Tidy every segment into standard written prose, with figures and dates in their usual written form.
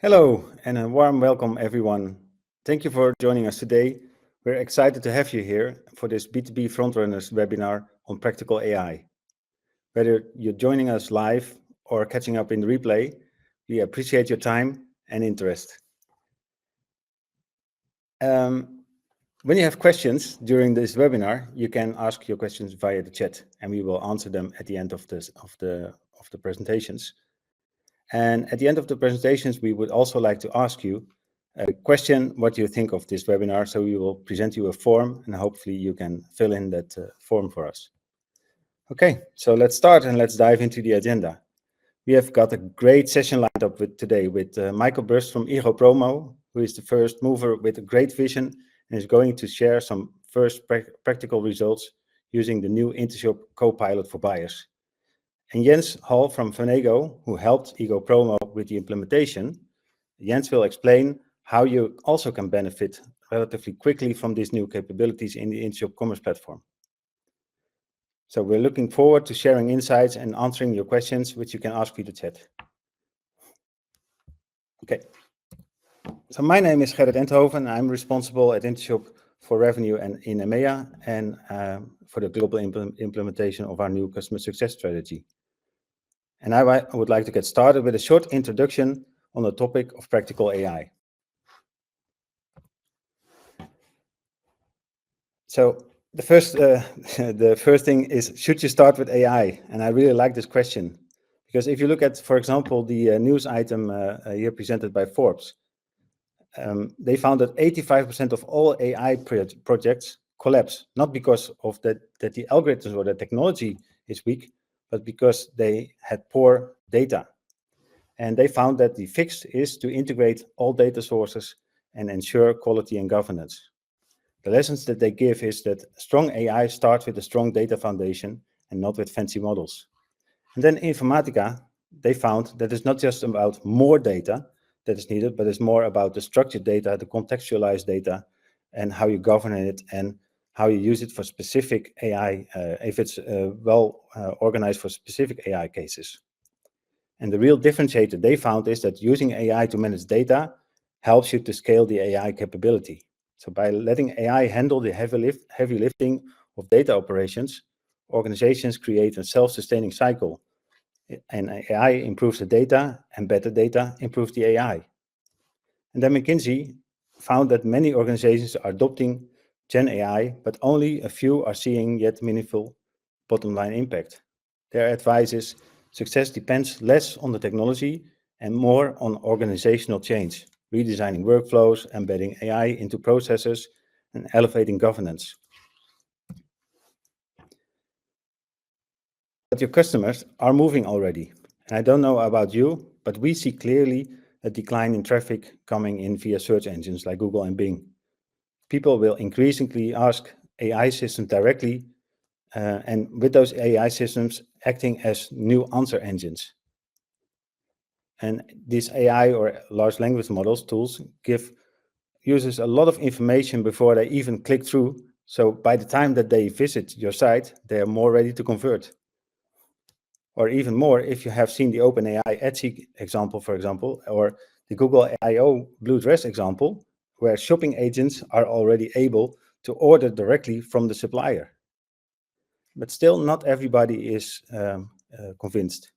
Hello and a warm welcome everyone. Thank you for joining us today. We're excited to have you here for this B2B Frontrunners webinar on practical AI. Whether you're joining us live or catching up in the replay, we appreciate your time and interest. When you have questions during this webinar, you can ask your questions via the chat and we will answer them at the end of the presentations. And at the end of the presentations, we would also like to ask you a question what you think of this webinar. So we will present you a form and hopefully you can fill in that form for us. Okay, so let's start and let's dive into the agenda. We have got a great session lined up today with Michael Burst from IGO Promo, who is the first mover with a great vision and is going to share some first practical results using the new Intershop Copilot for buyers. And Jens Hall from Vanego, who helped IGO Promo with the implementation. Jens will explain how you also can benefit relatively quickly from these new capabilities in the Intershop commerce platform. So we're looking forward to sharing insights and answering your questions, which you can ask via the chat. Okay. So my name is Gerrit Enthoven. I'm responsible at Intershop for revenue and in EMEA and for the global implementation of our new customer success strategy. And I would like to get started with a short introduction on the topic of practical AI. So the first thing is, should you start with AI? And I really like this question, because if you look at, for example, the news item here presented by Forbes, they found that 85% of all AI projects collapse, not because of that the algorithms or the technology is weak, but because they had poor data. And they found that the fix is to integrate all data sources and ensure quality and governance. The lessons that they give is that strong AI starts with a strong data foundation and not with fancy models. And then Informatica, they found that it's not just about more data that is needed, but it's more about the structured data, the contextualized data, and how you govern it and how you use it for specific AI, if it's well organized for specific AI cases. And the real differentiator they found is that using AI to manage data helps you to scale the AI capability. So by letting AI handle the heavy lifting of data operations, organizations create a self-sustaining cycle. And AI improves the data, and better data improves the AI. And then McKinsey found that many organizations are adopting Gen AI, but only a few are seeing yet meaningful bottom line impact. Their advice is success depends less on the technology and more on organizational change, redesigning workflows, embedding AI into processes, and elevating governance. But your customers are moving already. And I don't know about you, but we see clearly a decline in traffic coming in via search engines like Google and Bing. People will increasingly ask AI systems directly, and with those AI systems acting as new answer engines. And these AI or large language models tools give users a lot of information before they even click through. So by the time that they visit your site, they are more ready to convert. Or even more, if you have seen the OpenAI Etsy example, for example, or the Google I/O Blue Dress example, where shopping agents are already able to order directly from the supplier. But still, not everybody is convinced.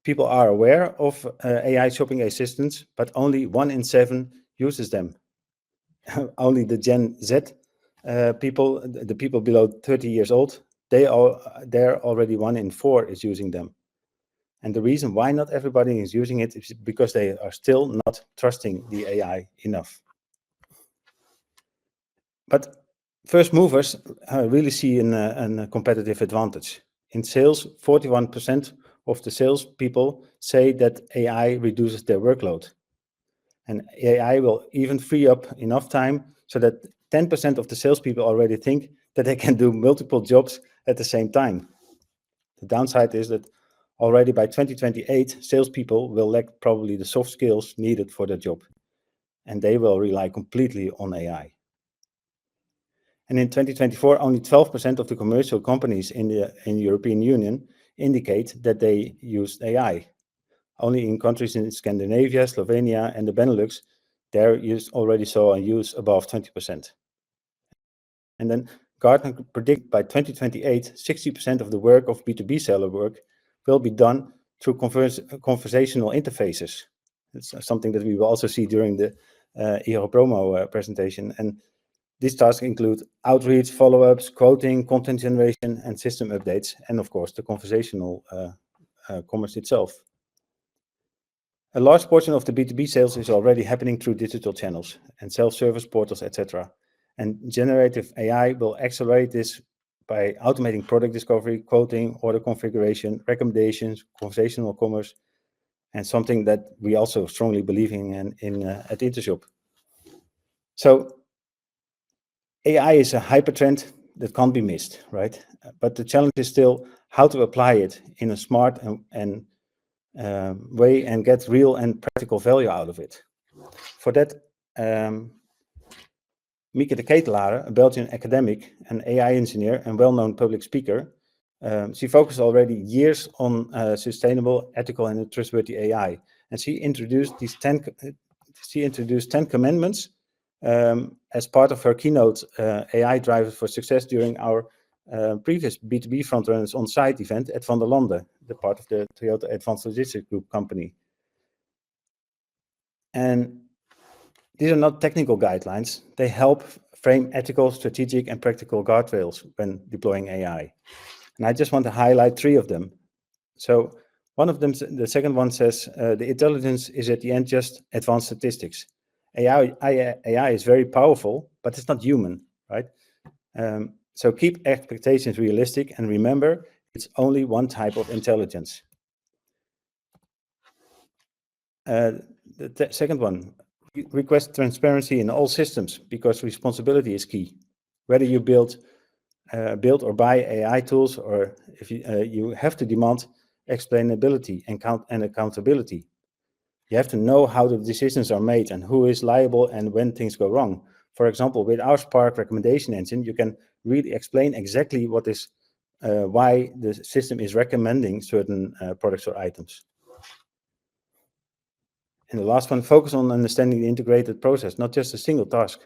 People are aware of AI shopping assistants, but only 1 in 7 uses them. Only the Gen Z people, the people below 30 years old, they're already 1 in 4 is using them. And the reason why not everybody is using it is because they are still not trusting the AI enough. But first movers really see a competitive advantage. In sales, 41% of the salespeople say that AI reduces their workload. And AI will even free up enough time so that 10% of the salespeople already think that they can do multiple jobs at the same time. The downside is that already by 2028, salespeople will lack probably the soft skills needed for their job, and they will rely completely on AI. And in 2024, only 12% of the commercial companies in the European Union indicate that they use AI. only in countries in Scandinavia, Slovenia, and the Benelux, there you already saw a use above 20%. And then Gartner predict by 2028, 60% of the work of B2B seller work will be done through conversational interfaces. It's something that we will also see during the IGO Promo presentation. And these tasks include outreach, follow-ups, quoting, content generation, and system updates, and of course, the conversational commerce itself. A large portion of the B2B sales is already happening through digital channels and self-service portals, etc. And generative AI will accelerate this by automating product discovery, quoting, order configuration, recommendations, conversational commerce, and something that we also strongly believe in at Intershop. So AI is a hypertrend that can't be missed, right? But the challenge is still how to apply it in a smart and way and get real and practical value out of it. For that, Mieke de Ketelaere, a Belgian academic, an AI engineer and well-known public speaker, she focused already years on sustainable, ethical, and trustworthy AI. And she introduced 10 commandments as part of her keynote, AI Drivers for Success, during our previous B2B Frontrunners on-site event at Van der Lande, the part of the Toyota Advanced Logistics Group company. And these are not technical guidelines. They help frame ethical, strategic, and practical guardrails when deploying AI. And I just want to highlight 3 of them. So one of them, the second one says, the intelligence is at the end just advanced statistics. AI is very powerful, but it's not human, right? So keep expectations realistic and remember, it's only one type of intelligence. The second one, request transparency in all systems because responsibility is key. Whether you build or buy AI tools, or if you have to demand explainability and accountability. You have to know how the decisions are made and who is liable and when things go wrong. For example, with our Spark recommendation engine, you can really explain exactly what is why the system is recommending certain products or items. And the last one, focus on understanding the integrated process, not just a single task.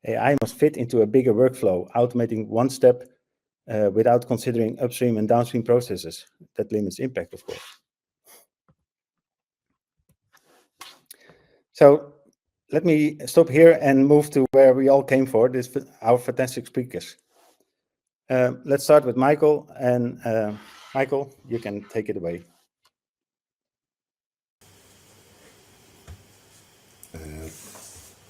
AI must fit into a bigger workflow, automating one step without considering upstream and downstream processes. That limits impact, of course. So let me stop here and move to where we all came for, our fantastic speakers. Let's start with Michael, and Michael, you can take it away.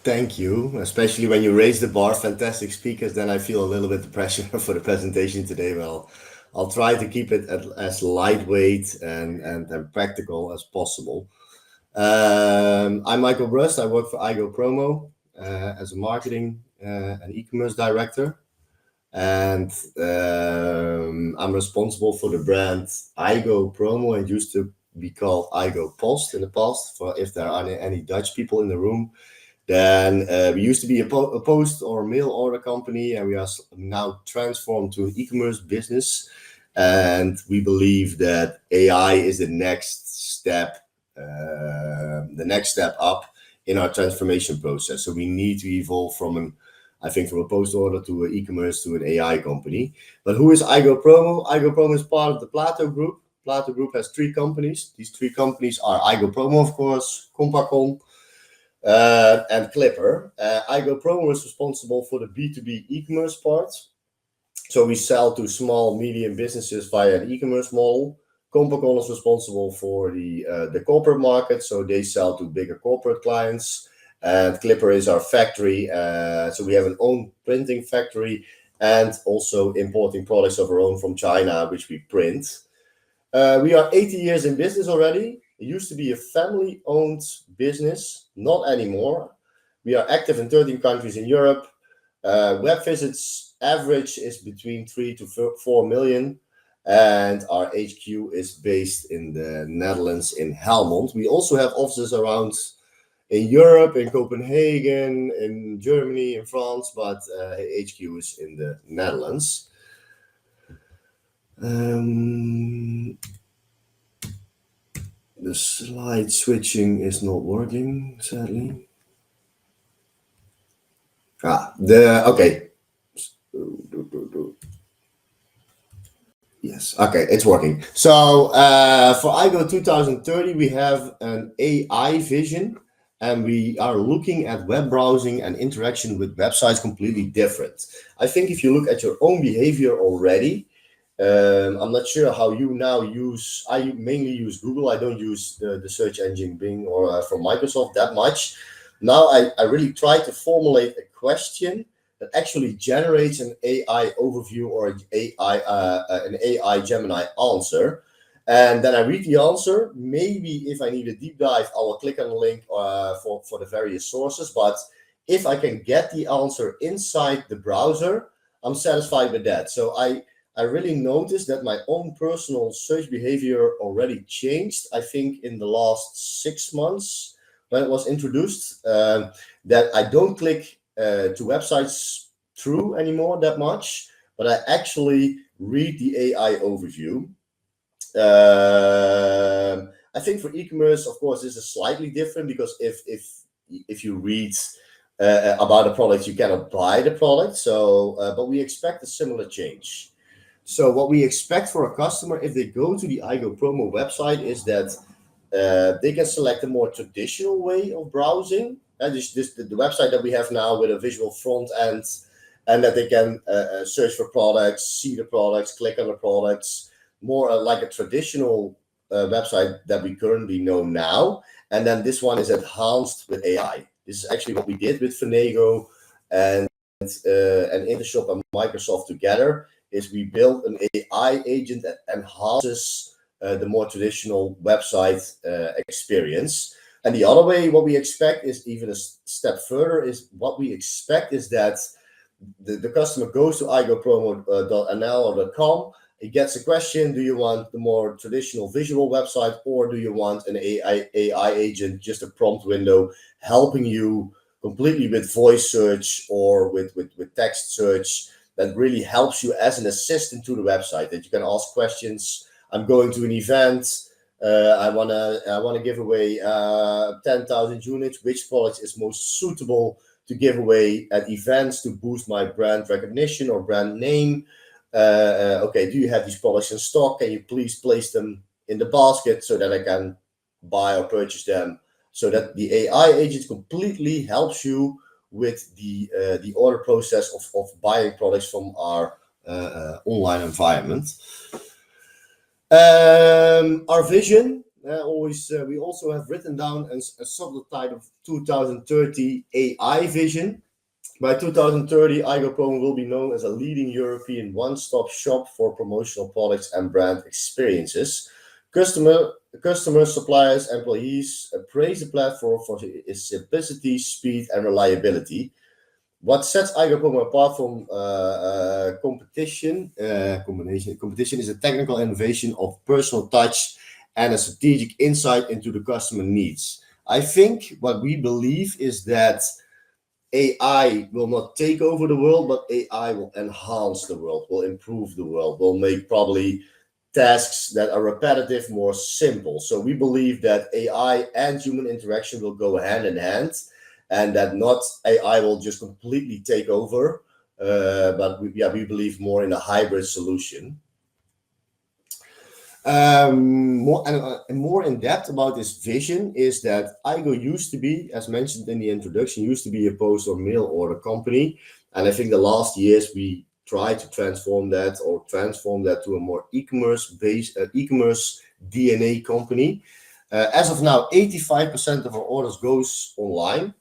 Thank you, especially when you raise the bar, fantastic speakers, then I feel a little bit the pressure for the presentation today. Well, I'll try to keep it as lightweight and practical as possible. I'm Michael Brust. I work for IGO Promo as a marketing and e-commerce director. And I'm responsible for the brand IGO Promo. It used to be called IGO Post in the past, for if there are any Dutch people in the room. Then we used to be a post or mail order company, and we are now transformed to an e-commerce business. And we believe that AI is the next step up in our transformation process. So we need to evolve from a post order to an e-commerce to an AI company. But who is IGO Promo? IGO Promo is part of the Plato Group. Plato Group has 3 companies. These 3 companies are IGO Promo, of course, Compacon, and Clipper. IGO Promo is responsible for the B2B e-commerce part. So we sell to small, medium businesses via an e-commerce model. Compacon is responsible for the corporate market, so they sell to bigger corporate clients. And Clipper is our factory, so we have an own printing factory and also importing products of our own from China, which we print. We are 80 years in business already. It used to be a family-owned business, not anymore. We are active in 13 countries in Europe. Web visits average is between 3 to 4 million. And our HQ is based in the Netherlands in Helmond. We also have offices around in Europe, in Copenhagen, in Germany, in France, but HQ is in the Netherlands. The slide switching is not working, sadly. Okay. Yes, okay, it's working. So for IGO 2030, we have an AI vision, and we are looking at web browsing and interaction with websites completely different. I think if you look at your own behavior already, I'm not sure how you now use, I mainly use Google. I don't use the search engine Bing or from Microsoft that much. Now I really try to formulate a question that actually generates an AI overview or an AI Gemini answer. And then I read the answer. Maybe if I need a deep dive, I will click on the link for the various sources. But if I can get the answer inside the browser, I'm satisfied with that. So I really noticed that my own personal search behavior already changed, I think, in the last 6 months when it was introduced, that I don't click to websites through anymore that much, but I actually read the AI overview. I think for e-commerce, of course, this is slightly different because if you read about a product, you cannot buy the product. So, but we expect a similar change. So what we expect for a customer if they go to the IGO Promo website is that they can select a more traditional way of browsing. The website that we have now with a visual front end, and that they can search for products, see the products, click on the products, more like a traditional website that we currently know now. And then this one is enhanced with AI. This is actually what we did with Fenego and Intershop and Microsoft together. Is we built an AI agent that enhances the more traditional website experience. And the other way, what we expect is even a step further, is what we expect is that the customer goes to igopromo.nl or .com, he gets a question, do you want the more traditional visual website, or do you want an AI agent, just a prompt window, helping you completely with voice search or with text search, that really helps you as an assistant to the website, that you can ask questions. I'm going to an event. I wanna give away 10,000 units. Which product is most suitable to give away at events to boost my brand recognition or brand name? Okay, do you have these products in stock? Can you please place them in the basket so that I can buy or purchase them? So that the AI agent completely helps you with the order process of buying products from our online environment. Our vision, we also have written down a subtitle of 2030 AI vision. By 2030, IGO Promo will be known as a leading European one-stop shop for promotional products and brand experiences. Customers, suppliers, employees praise the platform for its simplicity, speed, and reliability. What sets IGO Promo apart from competition is a technical innovation of personal touch and a strategic insight into the customer needs. I think what we believe is that AI will not take over the world, but AI will enhance the world, will improve the world, will make probably tasks that are repetitive more simple. So we believe that AI and human interaction will go hand in hand, and that not AI will just completely take over, but we believe more in a hybrid solution. More in depth about this vision is that IGO used to be, as mentioned in the introduction, used to be a post or mail order company, and I think the last years we tried to transform that to a more e-commerce DNA company. As of now, 85% of our orders goes online,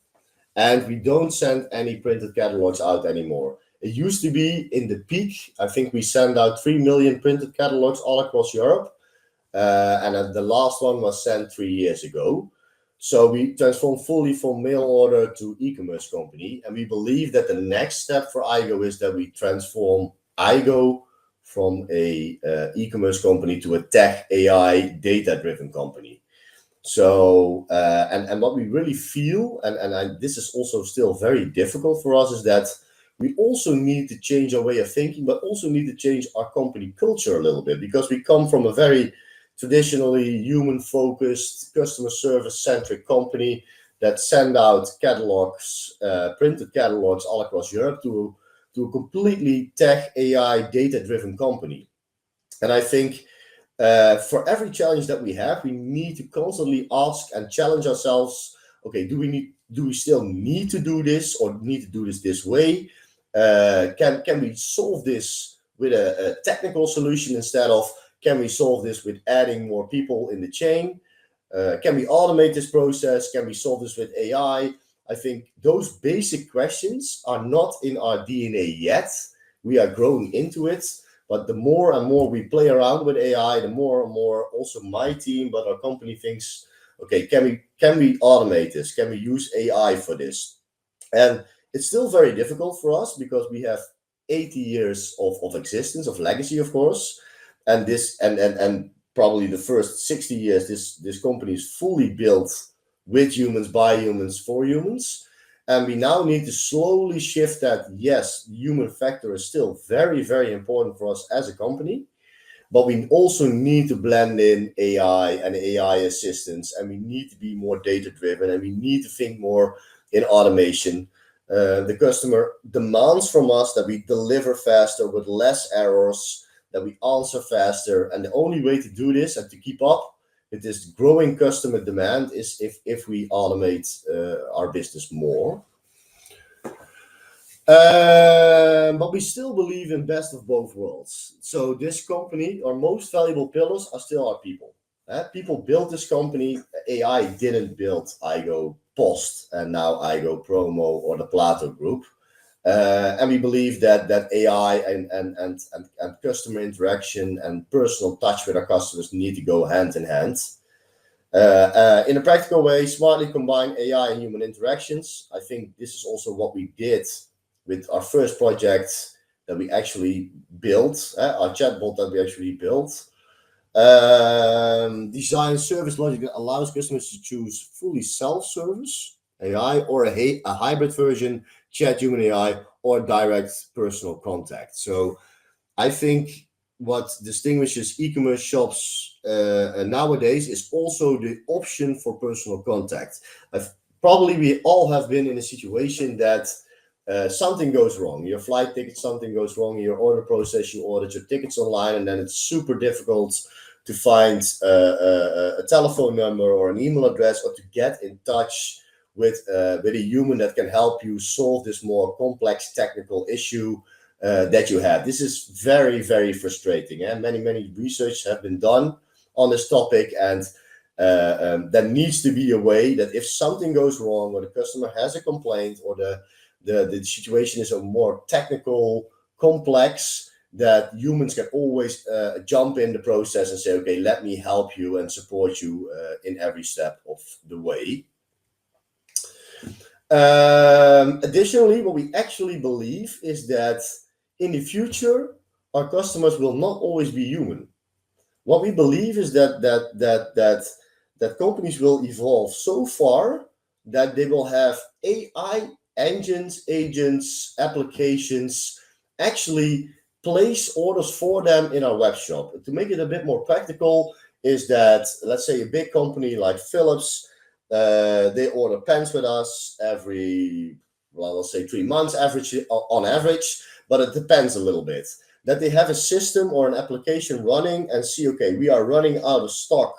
and we don't send any printed catalogs out anymore. It used to be in the peak, I think we sent out 3 million printed catalogs all across Europe. And the last one was sent 3 years ago. So we transformed fully from mail order to e-commerce company. And we believe that the next step for IGO is that we transform IGO from a e-commerce company to a tech AI data-driven company. So, and what we really feel, and this is also still very difficult for us, is that we also need to change our way of thinking, but also need to change our company culture a little bit, because we come from a very traditionally human-focused, customer service-centric company that send out catalogs, printed catalogs all across Europe to a completely tech, AI, data-driven company. And I think for every challenge that we have, we need to constantly ask and challenge ourselves. Okay, do we still need to do this, or need to do this way? Can we solve this with a technical solution instead of? Can we solve this with adding more people in the chain? Can we automate this process? Can we solve this with AI? I think those basic questions are not in our DNA yet. We are growing into it. But the more and more we play around with AI, the more and more also my team, but our company thinks, okay, can we automate this? Can we use AI for this? And it's still very difficult for us because we have 80 years of existence, of legacy, of course. And this and probably the first 60 years, this company is fully built with humans, by humans, for humans. And we now need to slowly shift that. Yes, the human factor is still very, very important for us as a company, but we also need to blend in AI and AI assistance, and we need to be more data-driven, and we need to think more in automation. The customer demands from us that we deliver faster with less errors, that we answer faster, and the only way to do this and to keep up with this growing customer demand is if we automate our business more. But we still believe in best of both worlds. So this company, our most valuable pillars are still our people. People built this company. AI didn't build IGO Post and now IGO Promo or the Plato Group. And we believe that AI and customer interaction and personal touch with our customers need to go hand in hand. In a practical way, smartly combine AI and human interactions. I think this is also what we did with our first project that we actually built, our chatbot that we actually built. Design service logic that allows customers to choose fully self-service AI or a hybrid version, chat human AI, or direct personal contact. So I think what distinguishes e-commerce shops nowadays is also the option for personal contact. Probably we all have been in a situation that something goes wrong. Your flight ticket, something goes wrong. Your order process, you ordered your tickets online, and then it's super difficult to find a telephone number or an email address, or to get in touch with a human that can help you solve this more complex technical issue that you have. This is very, very frustrating. And many research have been done on this topic, and there needs to be a way that if something goes wrong, or the customer has a complaint, or the situation is a more technical, complex, that humans can always jump in the process and say, okay, let me help you and support you in every step of the way. Additionally, what we actually believe is that in the future, our customers will not always be human. What we believe is that companies will evolve so far that they will have AI engines, agents, applications actually place orders for them in our web shop. To make it a bit more practical is that, let's say a big company like Philips, they order pens with us every, well, let's say 3 months on average, but it depends a little bit. That they have a system or an application running and see, okay, we are running out of stock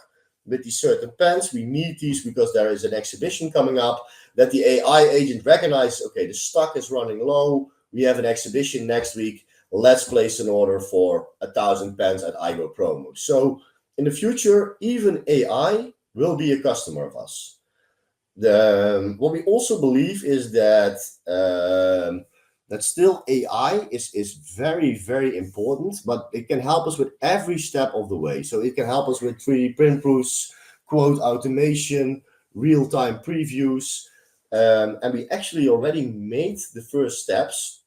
with these certain pens. We need these because there is an exhibition coming up. That the AI agent recognizes, okay, the stock is running low. We have an exhibition next week. Let's place an order for 1,000 pens at IGO Promo. So in the future, even AI will be a customer of us. What we also believe is that that still AI is very, very important, but it can help us with every step of the way. So it can help us with 3D print proofs, quote automation, real-time previews, and we actually already made the first steps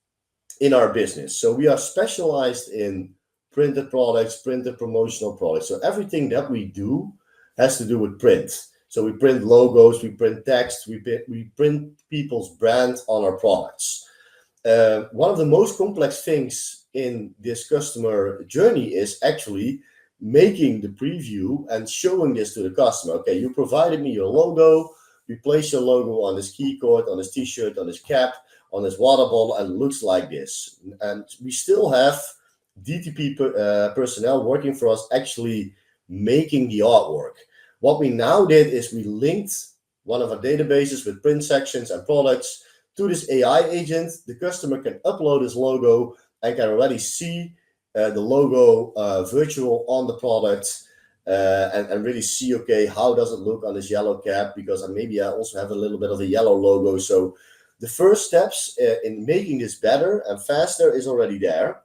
in our business. So we are specialized in printed products, printed promotional products. So everything that we do has to do with print. So we print logos, we print text, we print people's brand on our products. One of the most complex things in this customer journey is actually making the preview and showing this to the customer. Okay, you provided me your logo. We place your logo on this key cord, on this t-shirt, on this cap, on this water bottle, and it looks like this. And we still have DTP personnel working for us actually making the artwork. What we now did is we linked one of our databases with print sections and products to this AI agent. The customer can upload his logo and can already see the logo virtual on the product and really see, okay, how does it look on this yellow cap? Because maybe I also have a little bit of a yellow logo. So the first steps in making this better and faster is already there.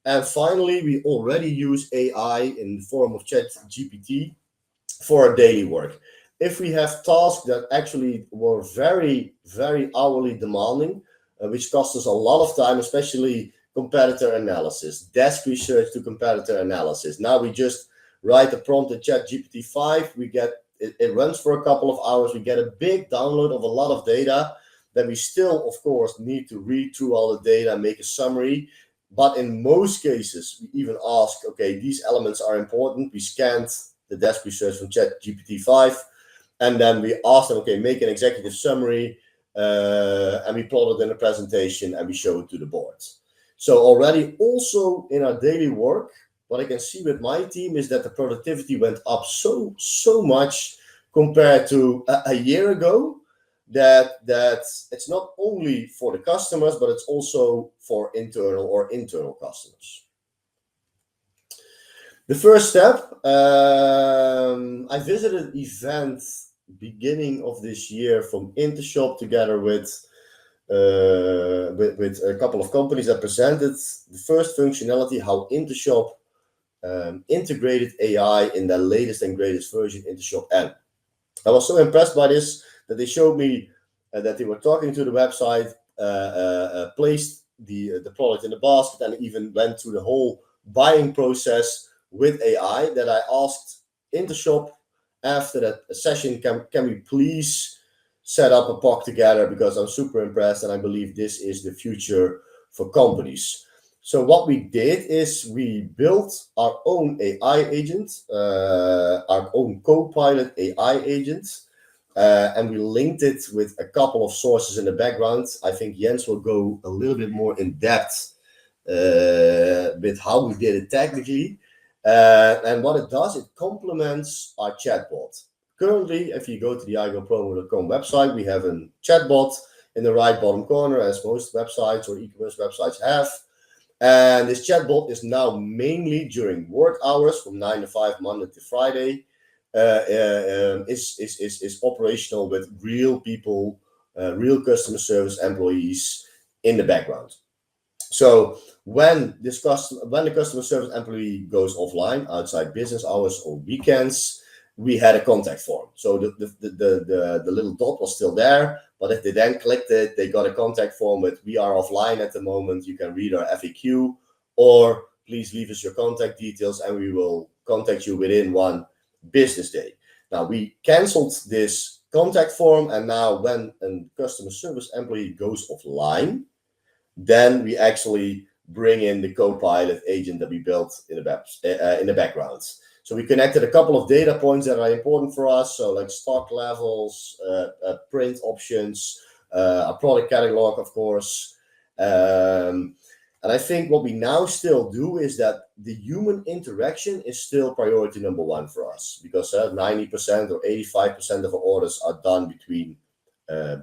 And finally, we already use AI in the form of ChatGPT for our daily work. If we have tasks that actually were very, very hourly demanding, which cost us a lot of time, especially competitor analysis, desk research to competitor analysis. Now we just write a prompt in ChatGPT 5, we get it runs for a couple of hours, we get a big download of a lot of data that we still, of course, need to read through all the data, make a summary. But in most cases, we even ask, okay, these elements are important. We scanned the desk research from ChatGPT 5, and then we asked them, okay, make an executive summary, and we plot it in a presentation, and we show it to the board. So already also in our daily work, what I can see with my team is that the productivity went up so much compared to a year ago, that it's not only for the customers, but it's also for internal customers. The first step, I visited an event beginning of this year from Intershop together with a couple of companies that presented the first functionality, how Intershop integrated AI in their latest and greatest version, Intershop N. I was so impressed by this that they showed me that they were talking to the website, placed the product in the basket, and even went through the whole buying process with AI, that I asked Intershop after that session, can we please set up a POC together, because I'm super impressed and I believe this is the future for companies. So what we did is we built our own AI agent, our own Copilot AI agent, and we linked it with a couple of sources in the background. I think Jens will go a little bit more in depth with how we did it technically. And what it does, it complements our chatbot. Currently, if you go to the IGOPromo.com website, we have a chatbot in the right bottom corner, as most websites or e-commerce websites have. And this chatbot is now mainly during work hours from 9 to 5, Monday to Friday, is operational with real people, real customer service employees in the background. So when the customer service employee goes offline outside business hours or weekends, we had a contact form. So the little dot was still there, but if they then clicked it, they got a contact form with, we are offline at the moment, you can read our FAQ, or please leave us your contact details and we will contact you within 1 business day. Now we canceled this contact form, and now when a customer service employee goes offline, then we actually bring in the Copilot agent that we built in the background. So we connected a couple of data points that are important for us. So like stock levels, print options, a product catalog, of course. And I think what we now still do is that the human interaction is still priority number 1 for us, because 90% or 85% of our orders are done between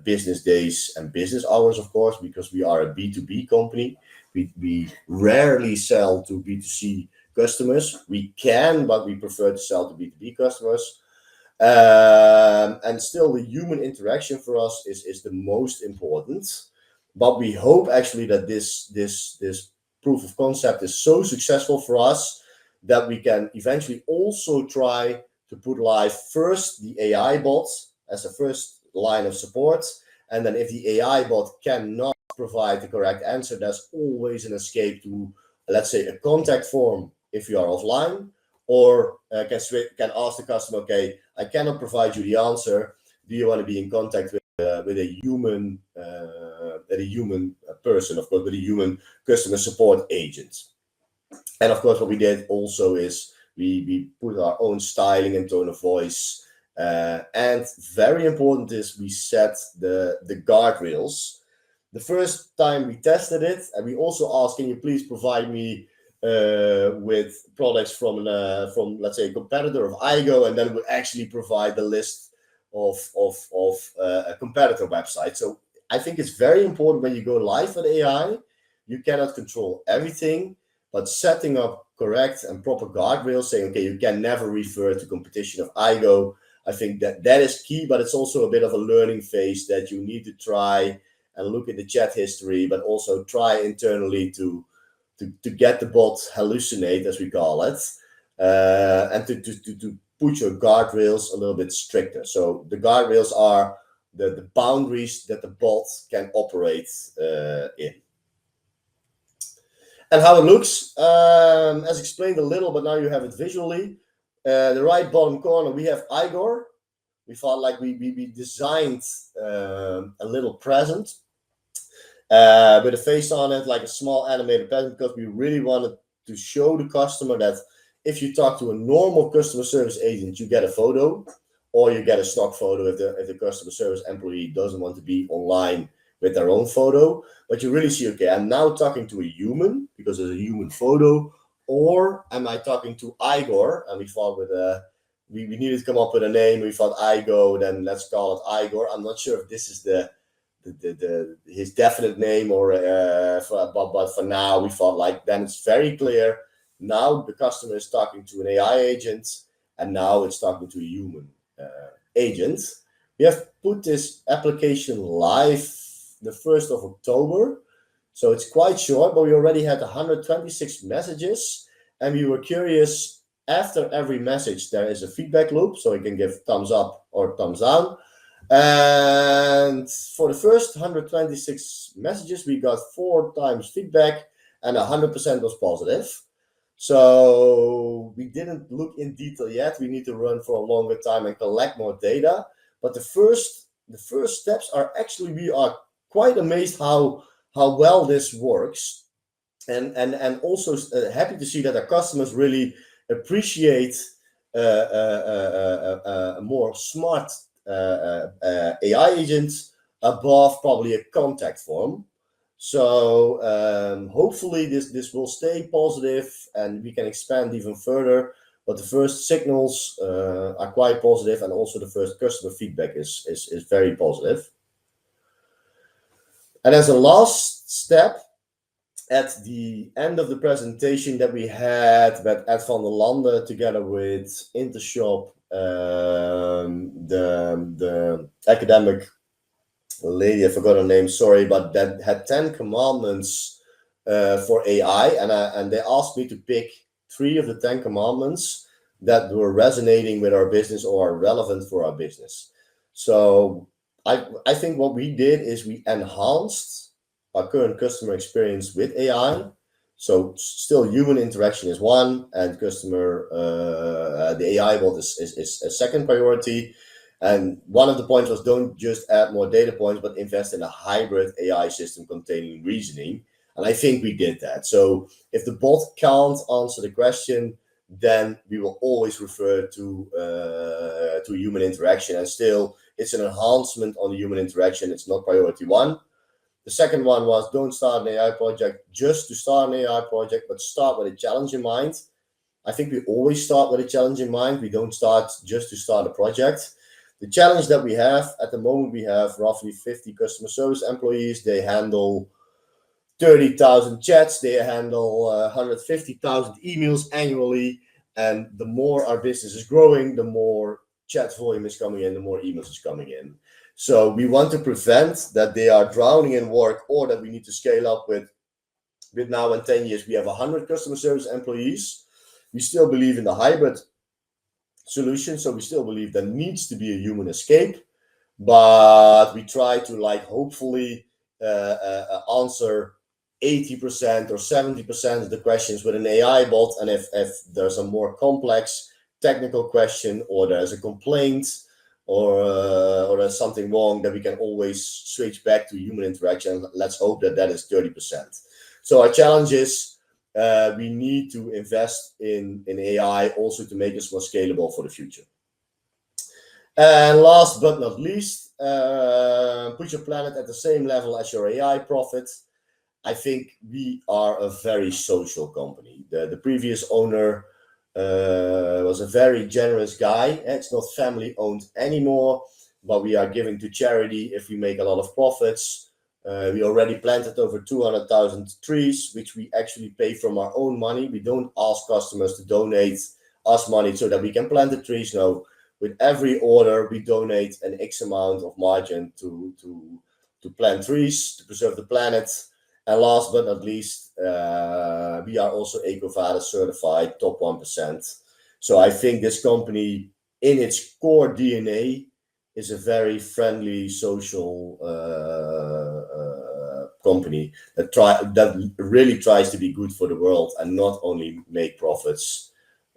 business days and business hours, of course, because we are a B2B company. We rarely sell to B2C customers. We can, but we prefer to sell to B2B customers. And still the human interaction for us is the most important. But we hope actually that this proof of concept is so successful for us that we can eventually also try to put live first the AI bot as a first line of support. And then if the AI bot cannot provide the correct answer, there's always an escape to, let's say, a contact form if you are offline, or can ask the customer, okay, I cannot provide you the answer. Do you want to be in contact with a human person, of course, with a human customer support agent? And of course, what we did also is we put our own styling and tone of voice. And very important is we set the guardrails. The first time we tested it, and we also asked, can you please provide me with products from let's say a competitor of IGO, and then we'll actually provide the list of a competitor website. So I think it's very important when you go live with AI, you cannot control everything, but setting up correct and proper guardrails, saying, okay, you can never refer to competition of IGO. I think that is key, but it's also a bit of a learning phase that you need to try and look at the chat history, but also try internally to get the bot hallucinate, as we call it, and to put your guardrails a little bit stricter. So the guardrails are the boundaries that the bot can operate in. And how it looks, as explained a little, but now you have it visually. The right bottom corner, we have Igor. We thought like we designed a little present with a face on it, like a small animated present, because we really wanted to show the customer that if you talk to a normal customer service agent, you get a photo, or you get a stock photo if the customer service employee doesn't want to be online with their own photo. But you really see, okay, I'm now talking to a human because there's a human photo, or am I talking to Igor? And we thought we needed to come up with a name. We thought IGO, then let's call it Igor. I'm not sure if this is his definite name, or but for now we thought like then it's very clear. Now the customer is talking to an AI agent, and now it's talking to a human agent. We have put this application live the 1st of October, so it's quite short, but we already had 126 messages, and we were curious. After every message, there is a feedback loop, so you can give thumbs up or thumbs down. And for the first 126 messages, we got 4 times feedback, and 100% was positive. So we didn't look in detail yet. We need to run for a longer time and collect more data. But the first steps are actually, we are quite amazed how well this works, and also happy to see that our customers really appreciate a more smart AI agents above probably a contact form. So hopefully this will stay positive, and we can expand even further. But the first signals are quite positive, and also the first customer feedback is very positive. And as a last step, at the end of the presentation that we had with Ed van der Lande together with Intershop, the academic lady, I forgot her name, sorry, but that had 10 commandments for AI, and they asked me to pick 3 of the 10 commandments that were resonating with our business or are relevant for our business. So I think what we did is we enhanced our current customer experience with AI. So still human interaction is one, and customer, the AI bot is a second priority. And one of the points was don't just add more data points, but invest in a hybrid AI system containing reasoning. And I think we did that. So if the bot can't answer the question, then we will always refer to human interaction. And still, it's an enhancement on the human interaction. It's not priority 1. The second one was don't start an AI project just to start an AI project, but start with a challenge in mind. I think we always start with a challenge in mind. We don't start just to start a project. The challenge that we have at the moment, we have roughly 50 customer service employees. They handle 30,000 chats. They handle 150,000 emails annually. And the more our business is growing, the more chat volume is coming in, the more emails is coming in. So we want to prevent that they are drowning in work, or that we need to scale up with now in 10 years, we have 100 customer service employees. We still believe in the hybrid solution. So we still believe there needs to be a human escape, but we try to hopefully answer 80% or 70% of the questions with an AI bot. And if there's a more complex technical question, or there's a complaint, or there's something wrong, that we can always switch back to human interaction. Let's hope that is 30%. So our challenge is we need to invest in AI also to make us more scalable for the future. And last but not least, put your planet at the same level as your AI profit. I think we are a very social company. The previous owner was a very generous guy. It's not family owned anymore, but we are giving to charity if we make a lot of profits. We already planted over 200,000 trees, which we actually pay from our own money. We don't ask customers to donate us money so that we can plant the trees. No, with every order, we donate an X amount of margin to plant trees, to preserve the planet. And last but not least, we are also EcoVadis certified, top 1%. So I think this company, in its core DNA, is a very friendly, social company that really tries to be good for the world and not only make profits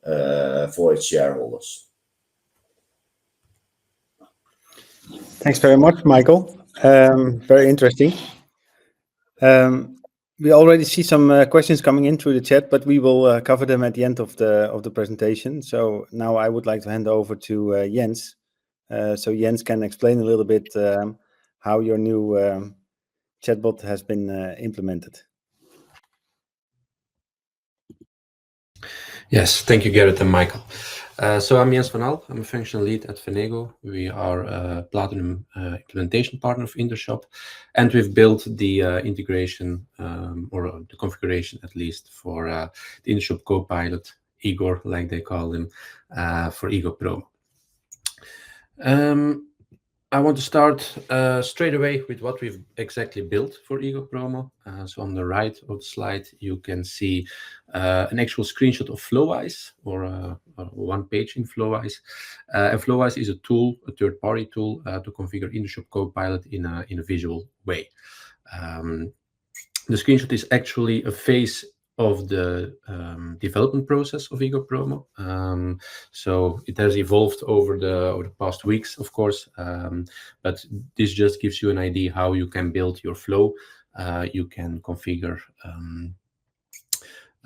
for its shareholders. Thanks very much, Michael. Very interesting. We already see some questions coming in through the chat, but we will cover them at the end of the presentation. So now I would like to hand over to Jens. So Jens can explain a little bit how your new chatbot has been implemented. Yes, thank you, Gerrit and Michael. So I'm Jens van Al. I'm a functional lead at Fenego. We are a platinum implementation partner of Intershop, and we've built the integration or the configuration, at least, for the Intershop Copilot, Igor, like they call him, for IGO Promo. I want to start straight away with what we've exactly built for IGO Promo. So on the right of the slide, you can see an actual screenshot of FlowWise, or one page in FlowWise. And FlowWise is a tool, a third-party tool, to configure Intershop Copilot in a visual way. The screenshot is actually a phase of the development process of IGO Promo. So it has evolved over the past weeks, of course, but this just gives you an idea how you can build your flow. You can configure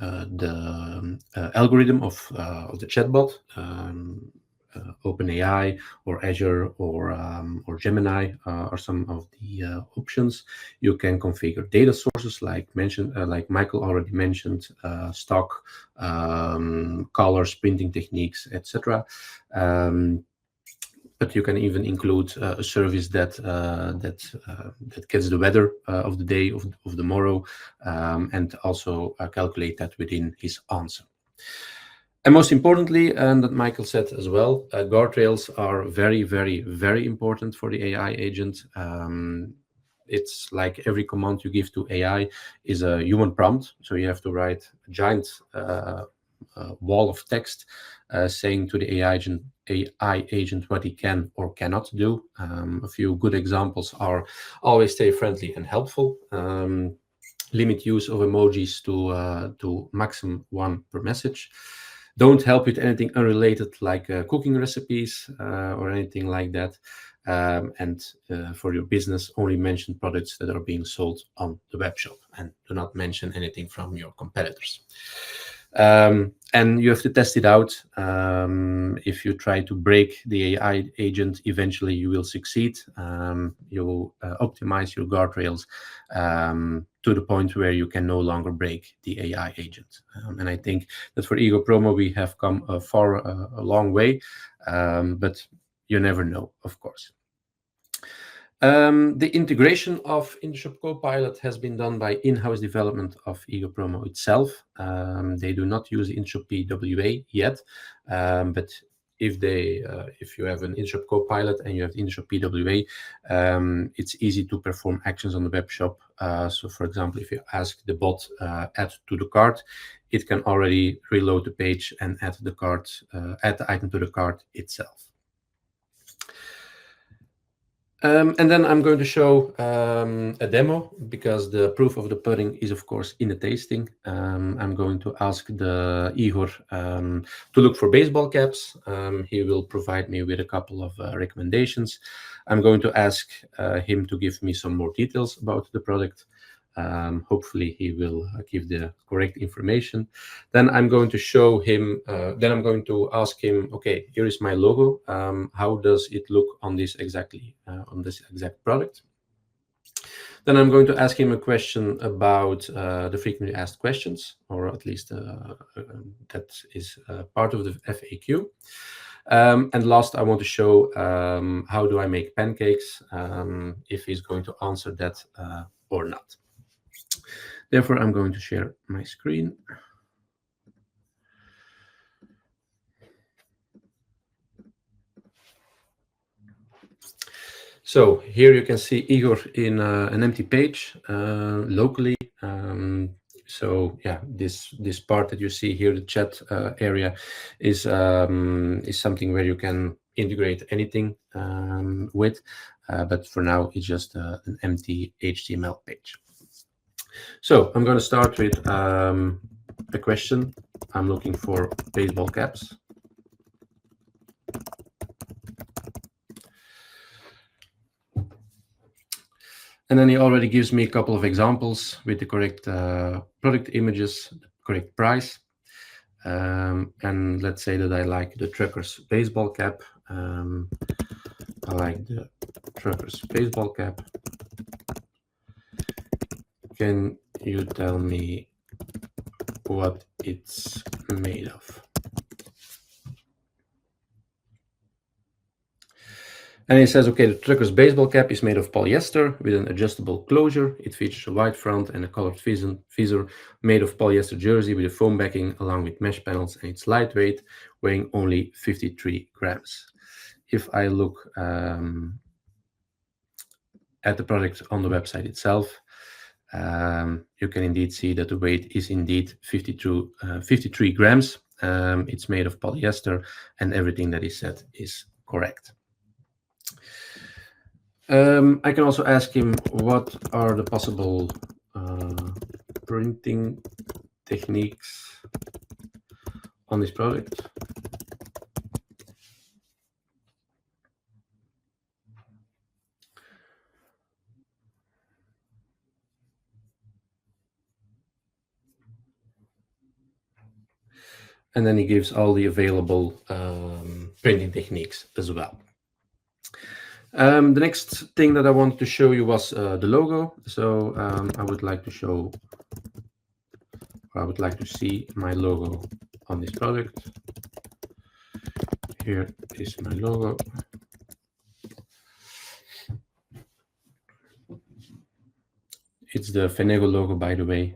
the algorithm of the chatbot, OpenAI or Azure or Gemini are some of the options. You can configure data sources like Michael already mentioned, stock, colors, printing techniques, etc. But you can even include a service that gets the weather of the day, of the morrow, and also calculate that within his answer. And most importantly, and that Michael said as well, guardrails are very, very, very important for the AI agent. It's like every command you give to AI is a human prompt. So you have to write a giant wall of text saying to the AI agent what he can or cannot do. A few good examples are always stay friendly and helpful. Limit use of emojis to maximum 1 per message. Don't help with anything unrelated like cooking recipes or anything like that. And for your business, only mention products that are being sold on the web shop, and do not mention anything from your competitors. And you have to test it out. If you try to break the AI agent, eventually you will succeed. You will optimize your guardrails to the point where you can no longer break the AI agent. And I think that for IGO Promo, we have come a long way, but you never know, of course. The integration of Intershop Copilot has been done by in-house development of IGO Promo itself. They do not use Intershop PWA yet, but if you have an Intershop Copilot and you have Intershop PWA, it's easy to perform actions on the web shop. So, for example, if you ask the bot add to the cart, it can already reload the page and add the item to the cart itself. And then I'm going to show a demo, because the proof of the pudding is, of course, in the tasting. I'm going to ask the Igor to look for baseball caps. He will provide me with a couple of recommendations. I'm going to ask him to give me some more details about the product. Hopefully he will give the correct information. Then I'm going to show him, then I'm going to ask him, okay, here is my logo. How does it look on this exact product? Then I'm going to ask him a question about the frequently asked questions, or at least that is part of the FAQ. And last, I want to show how do I make pancakes, if he's going to answer that or not. Therefore, I'm going to share my screen. So here you can see Igor in an empty page locally. So yeah, this part that you see here, the chat area, is something where you can integrate anything with, but for now it's just an empty HTML page. So I'm going to start with the question. I'm looking for baseball caps. And then he already gives me a couple of examples with the correct product images, the correct price. And let's say that I like the trucker's baseball cap. I like the trucker's baseball cap. Can you tell me what it's made of? And he says, okay, the trucker's baseball cap is made of polyester with an adjustable closure. It features a white front and a colored visor made of polyester jersey with a foam backing along with mesh panels, and it's lightweight, weighing only 53 grams. If I look at the product on the website itself, you can indeed see that the weight is indeed 53 grams. It's made of polyester, and everything that is said is correct. I can also ask him what are the possible printing techniques on this product. And then he gives all the available printing techniques as well. The next thing that I wanted to show you was the logo. So I would like to show, or I would like to see my logo on this product. Here is my logo. It's the Fenego logo, by the way.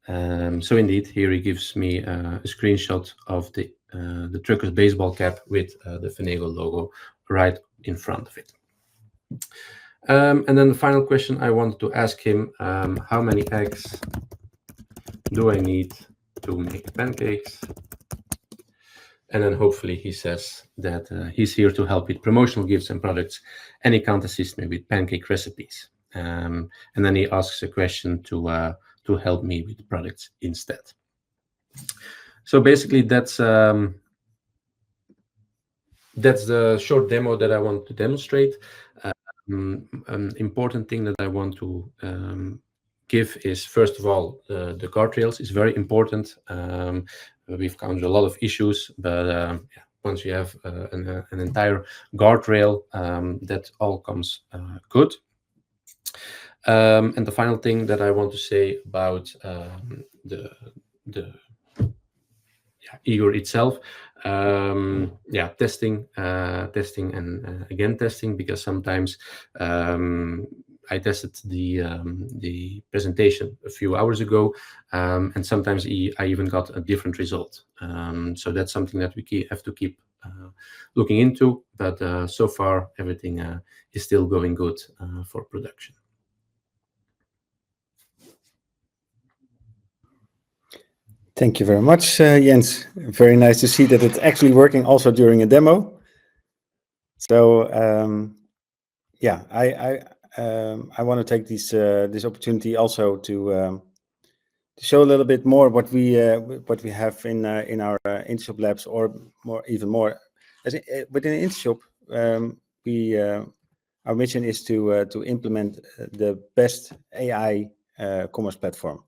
So indeed, here he gives me a screenshot of the trucker's baseball cap with the Fenego logo right in front of it. And then the final question I wanted to ask him, how many eggs do I need to make pancakes? And then hopefully he says that he's here to help with promotional gifts and products, and he can't assist me with pancake recipes. And then he asks a question to help me with products instead. So basically that's the short demo that I want to demonstrate. An important thing that I want to give is, first of all, the guardrails is very important. We've counted a lot of issues, but yeah, once you have an entire guardrail, that all comes good. And the final thing that I want to say about the Igor itself, testing and again testing, because sometimes I tested the presentation a few hours ago, and sometimes I even got a different result. So that's something that we have to keep looking into, but so far everything is still going good for production. Thank you very much, Jens. Very nice to see that it's actually working also during a demo. So yeah, I want to take this opportunity also to show a little bit more what we have in our Intershop labs, or even more. Within Intershop, our mission is to implement the best AI commerce platform.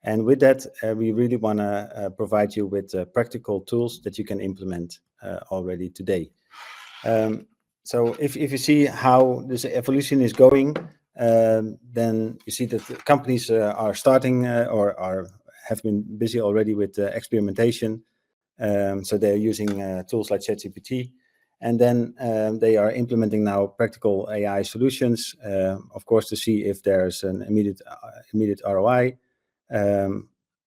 And with that, we really want to provide you with practical tools that you can implement already today. So if you see how this evolution is going, then you see that companies are starting or have been busy already with experimentation. So they're using tools like ChatGPT, and then they are implementing now practical AI solutions, of course, to see if there's an immediate ROI,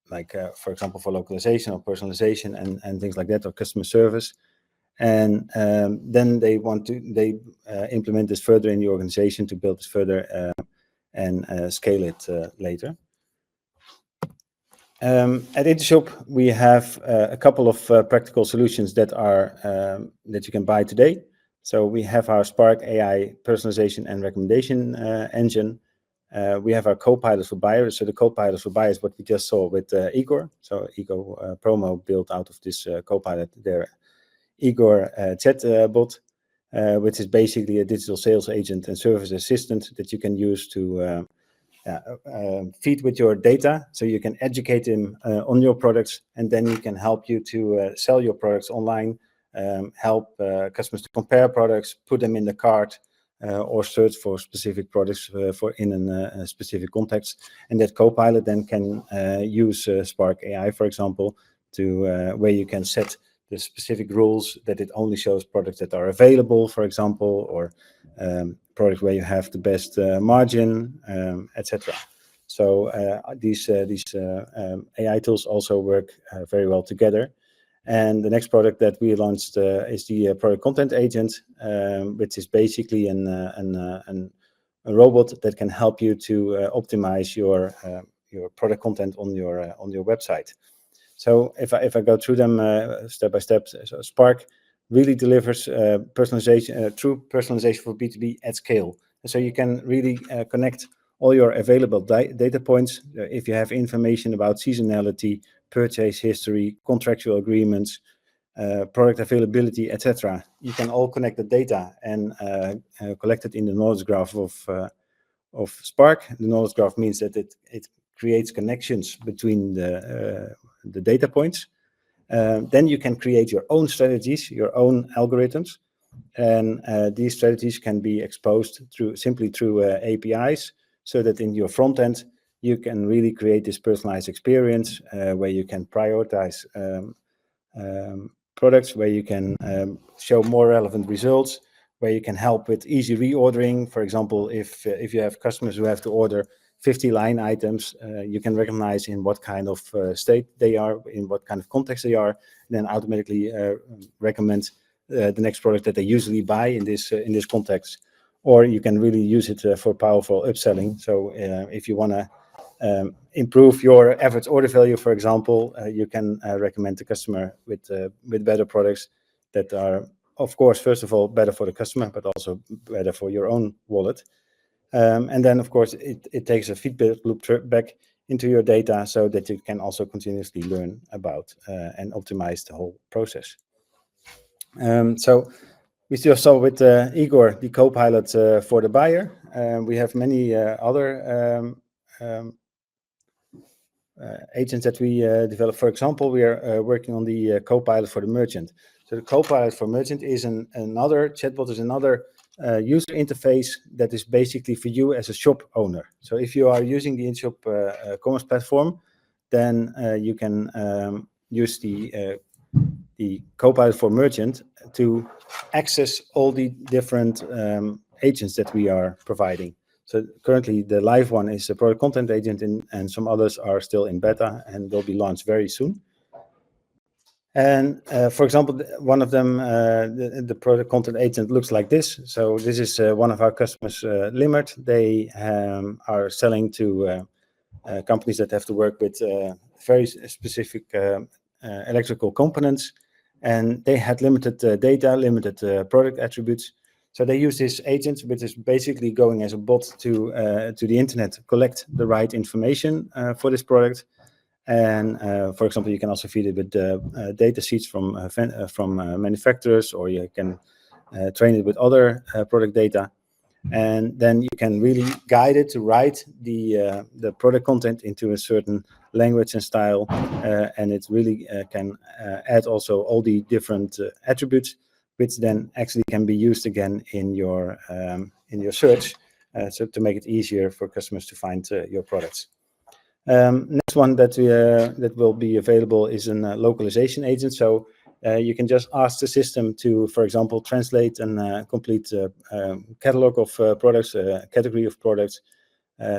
like for example, for localization or personalization and things like that, or customer service. And then they implement this further in the organization to build this further and scale it later. At Intershop, we have a couple of practical solutions that that you can buy today. So we have our Spark AI personalization and recommendation engine. We have our Copilot for buyers. So the Copilot for buyers, what we just saw with Igor. So IGO Promo built out of this Copilot, their Igor chat bot, which is basically a digital sales agent and service assistant that you can use to feed with your data, so you can educate him on your products, and then he can help you to sell your products online, help customers to compare products, put them in the cart, or search for specific products in a specific context. And that Copilot then can use Spark AI, for example, to where you can set the specific rules that it only shows products that are available, for example, or products where you have the best margin, etc. So these AI tools also work very well together. And the next product that we launched is the product content agent, which is basically a robot that can help you to optimize your product content on your website. So if I go through them step by step, so Spark really delivers personalization, true personalization for B2B at scale. And so you can really connect all your available data points. If you have information about seasonality, purchase history, contractual agreements, product availability, etc., you can all connect the data and collect it in the knowledge graph of Spark. The knowledge graph means that it creates connections between the data points. Then you can create your own strategies, your own algorithms, and these strategies can be exposed simply through APIs, so that in your front end you can really create this personalized experience where you can prioritize products, where you can show more relevant results, where you can help with easy reordering. For example, if you have customers who have to order 50 line items, you can recognize in what kind of state they are, in what kind of context they are, and then automatically recommend the next product that they usually buy in this context. Or you can really use it for powerful upselling. So if you want to improve your average order value, for example, you can recommend the customer with better products that are, of course, first of all, better for the customer, but also better for your own wallet. And then, of course, it takes a feedback loop back into your data, so that you can also continuously learn about and optimize the whole process. So we just saw with Igor, the Copilot for the buyer. We have many other agents that we develop. For example, we are working on the Copilot for the merchant. So the Copilot for merchant is another chatbot, is another user interface that is basically for you as a shop owner. So if you are using the Intershop commerce platform, then you can use the Copilot for merchant to access all the different agents that we are providing. So currently the live one is a product content agent, and some others are still in beta and will be launched very soon. And for example, one of them, the product content agent looks like this. So this is one of our customers, Limmert. They are selling to companies that have to work with very specific electrical components, and they had limited data, limited product attributes. So they use this agent, which is basically going as a bot to the internet, collect the right information for this product. And for example, you can also feed it with data sheets from manufacturers, or you can train it with other product data. and then you can really guide it to write the product content into a certain language and style, and it really can add also all the different attributes, which then actually can be used again in your search, so to make it easier for customers to find your products. Next one that will be available is a localization agent. So you can just ask the system to, for example, translate a complete catalog of products, category of products.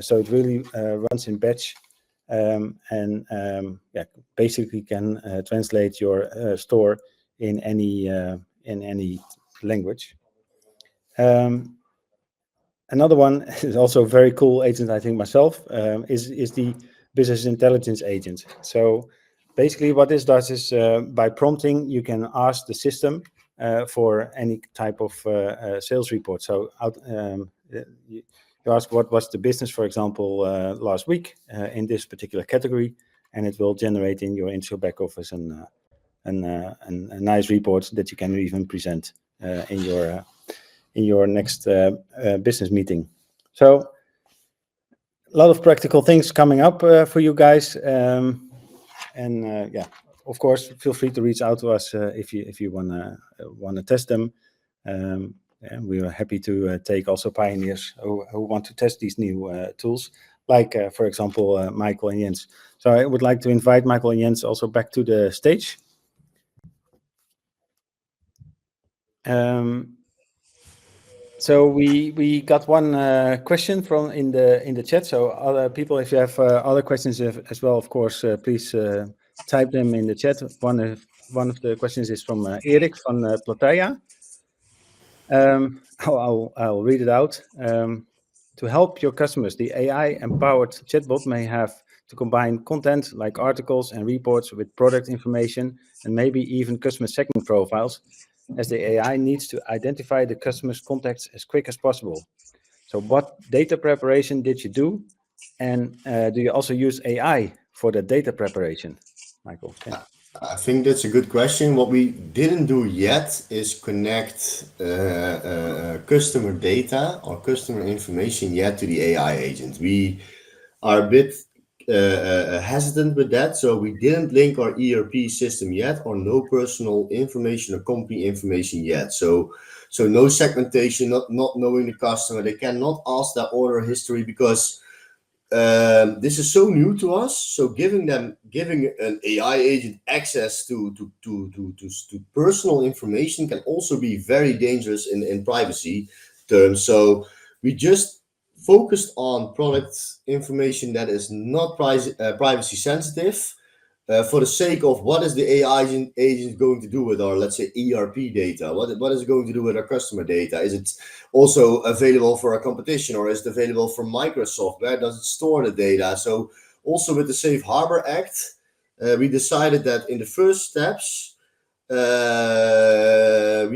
So it really runs in batch, and basically can translate your store in any language. Another one is also a very cool agent, I think myself, is the business intelligence agent. So basically what this does is by prompting, you can ask the system for any type of sales report. So you ask what was the business, for example, last week in this particular category, and it will generate in your Intershop back office a nice report that you can even present in your next business meeting. So a lot of practical things coming up for you guys, and of course, feel free to reach out to us if you wanna test them. And we are happy to take also pioneers who want to test these new tools, like for example Michael and Jens. So I would like to invite Michael and Jens also back to the stage. So we got one question from in the chat. So other people, if you have other questions as well, of course, please type them in the chat. One of the questions is from Erik van Plataya. I'll read it out. To help your customers, the AI-empowered chatbot may have to combine content like articles and reports with product information and maybe even customer segment profiles, as the AI needs to identify the customer's contacts as quick as possible. So what data preparation did you do? And do you also use AI for the data preparation, Michael? Yeah. I think that's a good question. What we didn't do yet is connect customer data or customer information yet to the AI agent. We are a bit hesitant with that, so we didn't link our ERP system yet, or no personal information or company information yet. So no segmentation, not knowing the customer. They cannot ask their order history because this is so new to us. So giving an AI agent access to personal information can also be very dangerous in privacy terms. So we just focused on product information that is not privacy sensitive, for the sake of what is the AI agent going to do with our, let's say, ERP data? What is it going to do with our customer data? Is it also available for our competition, or is it available from Microsoft? Where does it store the data? So also with the Safe Harbor Act, we decided that in the first steps, we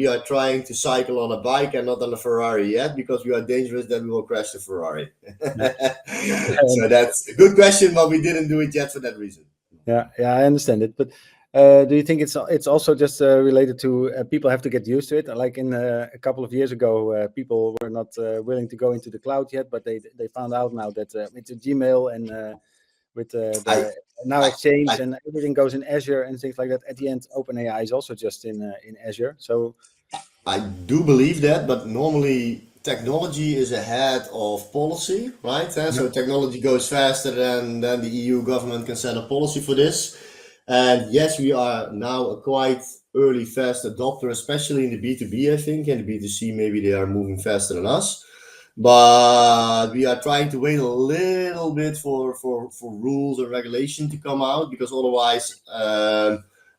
are trying to cycle on a bike and not on a Ferrari yet, because we are dangerous that we will crash the Ferrari. So that's a good question, but we didn't do it yet for that reason. Yeah, I understand it. But do you think it's also just related to people have to get used to it? Like in a couple of years ago, people were not willing to go into the cloud yet, but they found out now that with the Gmail and with the now Exchange and everything goes in Azure and things like that. At the end, OpenAI is also just in Azure. So I do believe that, but normally technology is ahead of policy, right? So technology goes faster than the EU government can set a policy for this. And yes, we are now a quite early, fast adopter, especially in the B2B, I think. And the B2C, maybe they are moving faster than us. But we are trying to wait a little bit for rules and regulation to come out, because otherwise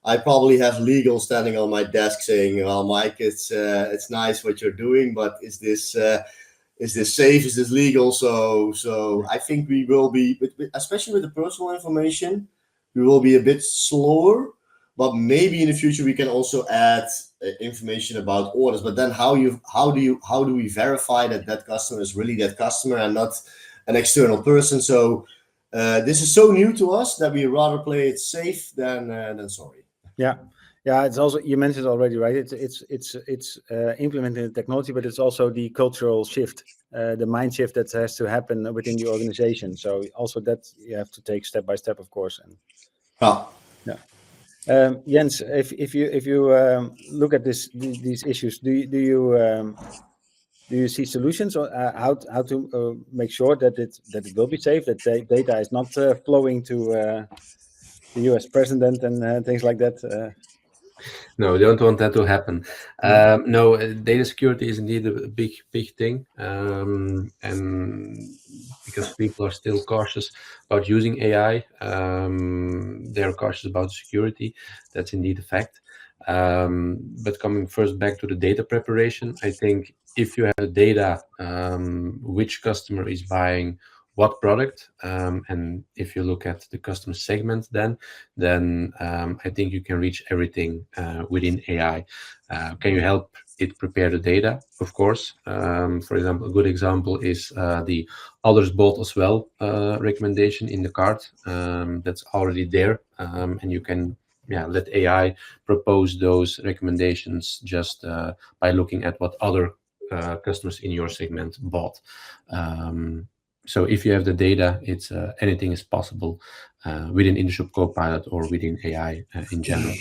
I probably have legal standing on my desk saying, "Well, Mike, it's nice what you're doing, but is this safe? Is this legal?" So I think we will be, especially with the personal information, we will be a bit slower. But maybe in the future we can also add information about orders. But then how do we verify that customer is really that customer and not an external person? So this is so new to us that we rather play it safe than sorry. Yeah, Yeah, it's also, you mentioned already, right? It's implementing the technology, but it's also the cultural shift, the mind shift that has to happen within the organization. So also that you have to take step by step, of course. And yeah, Jens, if you look at these issues, do you see solutions, or how to make sure that it will be safe, that data is not flowing to the U.S. president and things like that? No, we don't want that to happen. No, data security is indeed a big thing, and because people are still cautious about using AI, they're cautious about security. That's indeed a fact. But coming first back to the data preparation, I think if you have the data, which customer is buying what product, and if you look at the customer segment, then I think you can reach everything within AI. Can you help it prepare the data? Of course. For example, a good example is the others bought as well recommendation in the cart. That's already there, and you can let AI propose those recommendations just by looking at what other customers in your segment bought. So if you have the data, it's anything is possible within Intershop Copilot or within AI in general.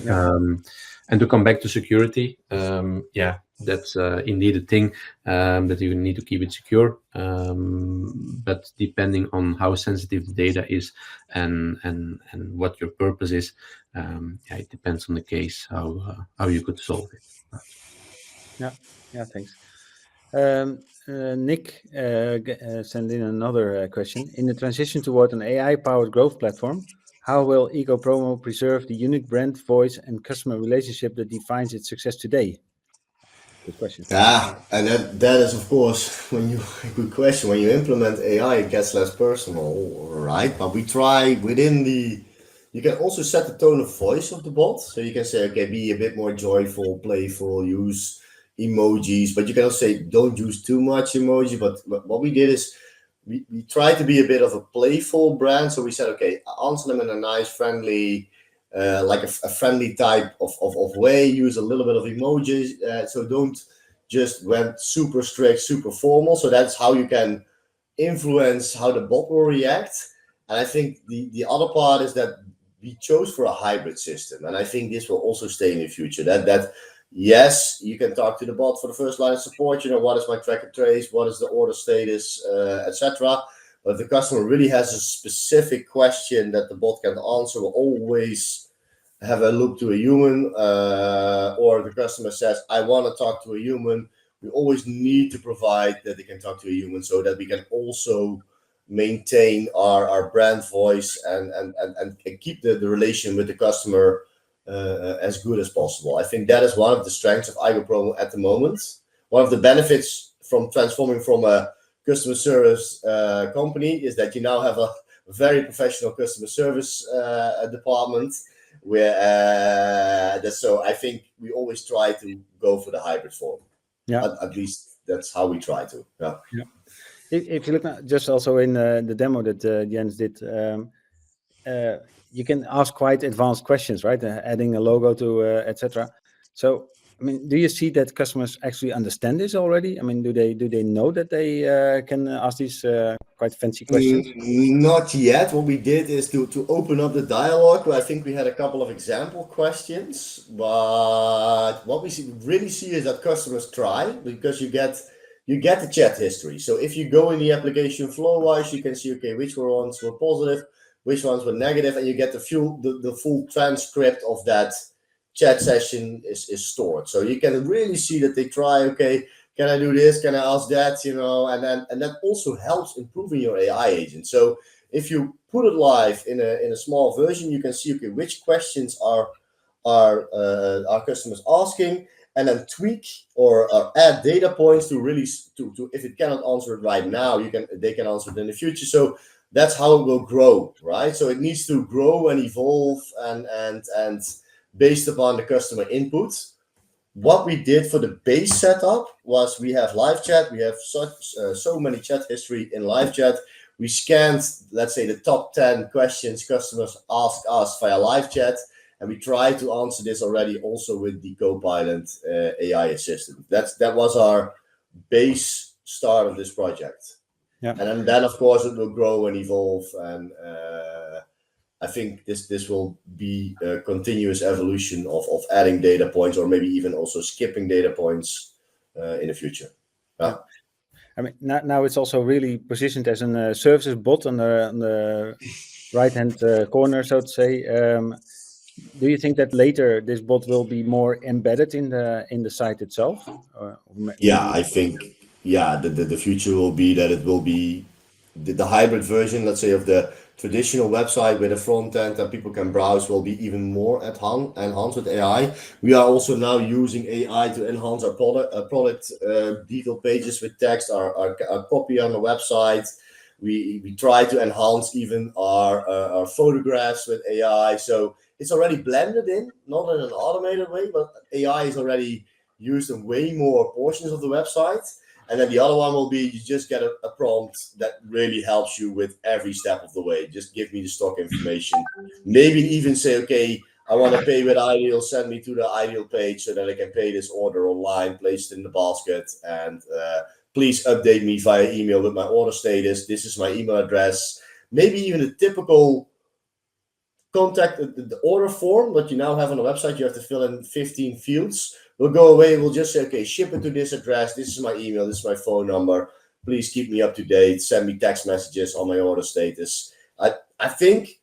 And to come back to security, that's indeed a thing that you need to keep it secure. But depending on how sensitive the data is and what your purpose is, it depends on the case how you could solve it. Yeah, thanks. Nick sent in another question. In the transition toward an AI-powered growth platform, how will IGO Promo preserve the unique brand, voice, and customer relationship that defines its success today? Good question. Yeah, and that is, of course, good question. When you implement AI, it gets less personal, right? But we try you can also set the tone of voice of the bot. So you can say, okay, be a bit more joyful, playful, use emojis, but you can also say, don't use too much emoji. But what we did is we tried to be a bit of a playful brand. So we said, okay, answer them in a nice, friendly, like a friendly type of way, use a little bit of emojis. So don't just went super strict, super formal. So that's how you can influence how the bot will react. And I think the other part is that we chose for a hybrid system. And I think this will also stay in the future. That yes, you can talk to the bot for the first line of support. What is my track and trace? What is the order status, etc. But if the customer really has a specific question that the bot can answer, we'll always have a look to a human, or the customer says, I want to talk to a human. We always need to provide that they can talk to a human so that we can also maintain our brand voice and keep the relation with the customer as good as possible. I think that is one of the strengths of IGO Promo at the moment. One of the benefits from transforming from a customer service company is that you now have a very professional customer service department. So I think we always try to go for the hybrid form. Yeah, at least that's how we try to. Yeah. If you look at just also in the demo that Jens did, you can ask quite advanced questions, right? Adding a logo to etc. So, I mean, do you see that customers actually understand this already? I mean, do they know that they can ask these quite fancy questions? Not yet. What we did is to open up the dialogue. I think we had a couple of example questions, but what we really see is that customers try, because you get the chat history. So if you go in the application FlowWise, you can see, okay, which ones were positive, which ones were negative, and you get the full transcript of that chat session is stored. So you can really see that they try, okay, can I do this? Can I ask that? And that also helps improving your AI agent. So if you put it live in a small version, you can see, okay, which questions are our customers asking, and then tweak or add data points to really to if it cannot answer it right now, they can answer it in the future. So that's how it will grow, right? So it needs to grow and evolve and based upon the customer inputs. What we did for the base setup was we have live chat. We have so many chat history in live chat. We scanned, let's say, the top 10 questions customers asked us via live chat, And we try to answer this already also with the Copilot AI assistant. That was our base start of this project. Yeah. And then of course it will grow and evolve, and I think this will be a continuous evolution of adding data points, or maybe even also skipping data points in the future. Yeah. I mean, now it's also really positioned as a services bot on the right-hand corner, so to say. Do you think that later this bot will be more embedded in the site itself? Yeah, I think the future will be that it will be the hybrid version, let's say, of the traditional website with a front end that people can browse will be even more enhanced with AI. We are also now using AI to enhance our product detail pages with text, our copy on the website. We try to enhance even our photographs with AI. So it's already blended in, not in an automated way, but AI is already used in way more portions of the website. And then the other one will be you just get a prompt that really helps you with every step of the way. Just give me the stock information. Maybe even say, okay, I want to pay with Ideal. Send me to the Ideal page so that I can pay this order online, place it in the basket, and please update me via email with my order status. This is my email address. Maybe even a typical contact, the order form that you now have on the website. You have to fill in 15 fields. We'll go away. We'll just say, okay, ship it to this address. This is my email. This is my phone number. Please keep me up to date. Send me text messages on my order status. I think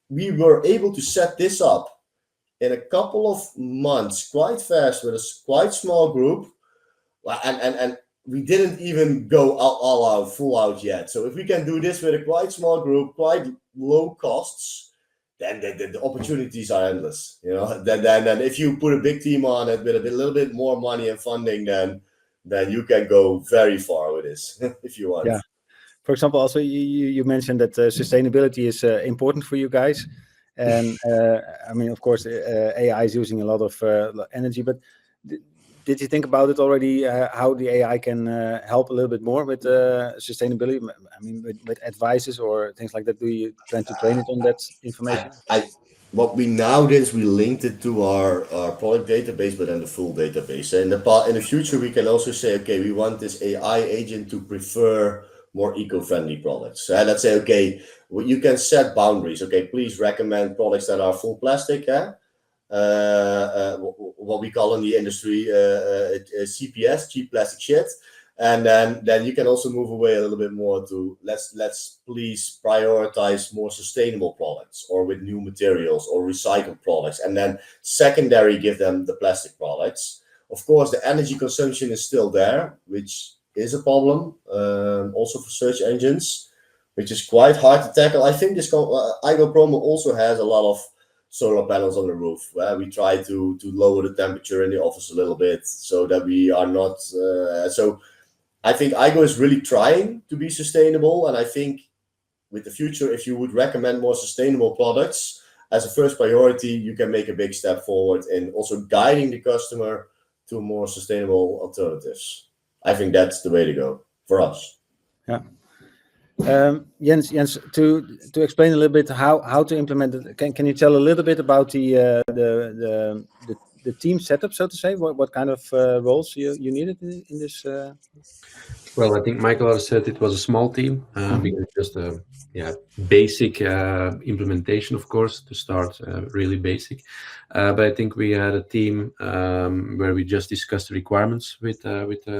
we were able to set this up in a couple of months, quite fast, with a quite small group. And we didn't even go all out, full out yet. So if we can do this with a quite small group, quite low costs, then the opportunities are endless. Then if you put a big team on it with a little bit more money and funding, then you can go very far with this if you want. Yeah. For example, also you mentioned that sustainability is important for you guys, and I mean, of course, AI is using a lot of energy. But did you think about it already? How the AI can help a little bit more with sustainability? I mean, with advices or things like that. Do you plan to train it on that information? What we now did is we linked it to our product database, but then the full database. In the future, we can also say, okay, we want this AI agent to prefer more eco-friendly products. Let's say, okay, you can set boundaries. Okay, please recommend products that are full plastic. What we call in the industry CPS, cheap plastic shit. And then you can also move away a little bit more to let's please prioritize more sustainable products, or with new materials or recycled products. And then secondary, give them the plastic products. Of course, the energy consumption is still there, which is a problem also for search engines, which is quite hard to tackle. I think this IGO Promo also has a lot of solar panels on the roof, where we try to lower the temperature in the office a little bit so that we are not so I think IGO is really trying to be sustainable, and I think with the future, if you would recommend more sustainable products as a first priority, you can make a big step forward in also guiding the customer to more sustainable alternatives. I think that's the way to go for us. Yeah. Jens, to explain a little bit how to implement it, can you tell a little bit about the team setup, so to say? What kind of roles you needed in this? Well, I think Michael already said it was a small team, because just a basic implementation, of course, to start really basic. But I think we had a team where we just discussed the requirements with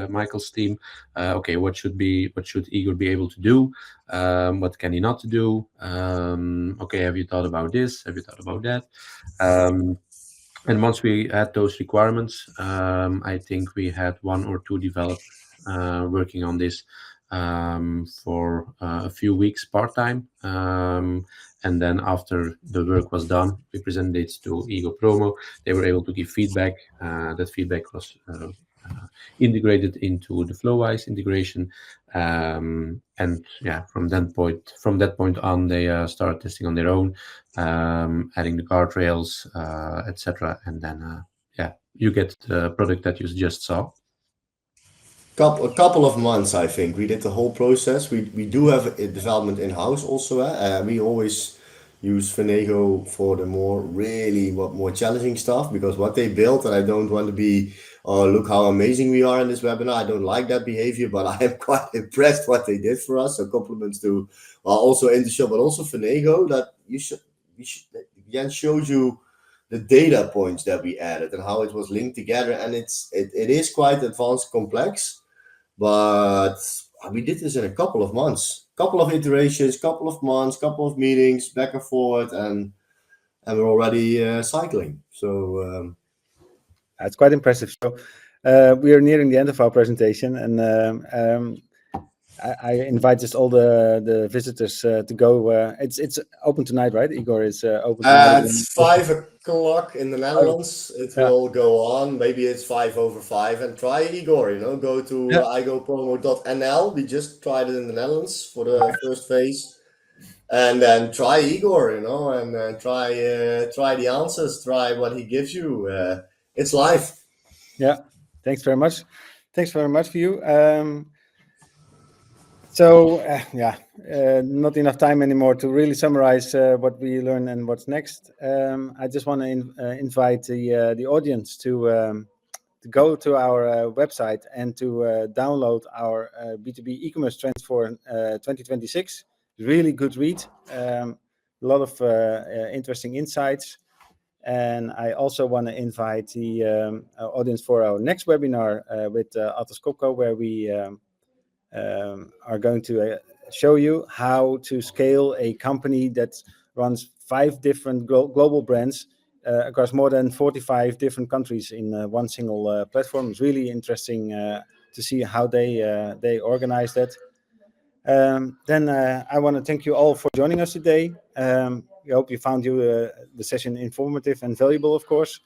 Michael's team. Okay, what should Igor be able to do? What can he not do? Okay, have you thought about this? Have you thought about that? And once we had those requirements, I think we had 1 or 2 developers working on this for a few weeks part-time. And then after the work was done, we presented it to IGO Promo. They were able to give feedback. That feedback was integrated into the FlowWise integration. And yeah, from that point on, they started testing on their own, adding the guardrails, etc. And then you get the product that you just saw. A couple of months, I think. We did the whole process. We do have a development in-house also. We always use Fenego for the more challenging stuff, because what they built, and I don't want to be, oh, look how amazing we are in this webinar. I don't like that behavior, but I am quite impressed what they did for us. So compliments to also Intershop, but also Fenego, that Jens showed you the data points that we added and how it was linked together. And it is quite advanced, complex, but we did this in a couple of months, couple of iterations, couple of months, couple of meetings, back and forth, and we're already cycling. So it's quite impressive. So we are nearing the end of our presentation, and I invite just all the visitors to go. It's open tonight, right? Igor is open tonight. It's 5 o'clock in the Netherlands. It will go on. Maybe it's 5:05. And try Igor. Go to IGOPromo.nl. We just tried it in the Netherlands for the first phase, and then try Igor. And try the answers. Try what he gives you. It's live. Yeah. Thanks very much. Thanks very much for you. So not enough time anymore to really summarize what we learned and what's next. I just want to invite the audience to go to our website and to download our B2B e-commerce trends for 2026. Really good read. A lot of interesting insights. And I also want to invite the audience for our next webinar with Atlas Copco, where we are going to show you how to scale a company that runs 5 different global brands across more than 45 different countries in one single platform. It's really interesting to see how they organize that. Then I want to thank you all for joining us today. We hope you found the session informative and valuable, of course.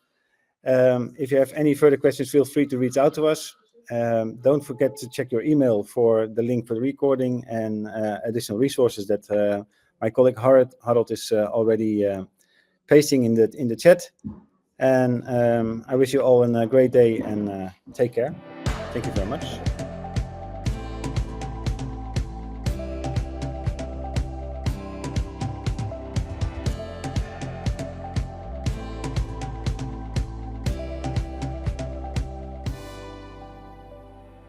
If you have any further questions, feel free to reach out to us. Don't forget to check your email for the link for the recording and additional resources that my colleague Harold is already pasting in the chat. And I wish you all a great day, and take care. Thank you very much.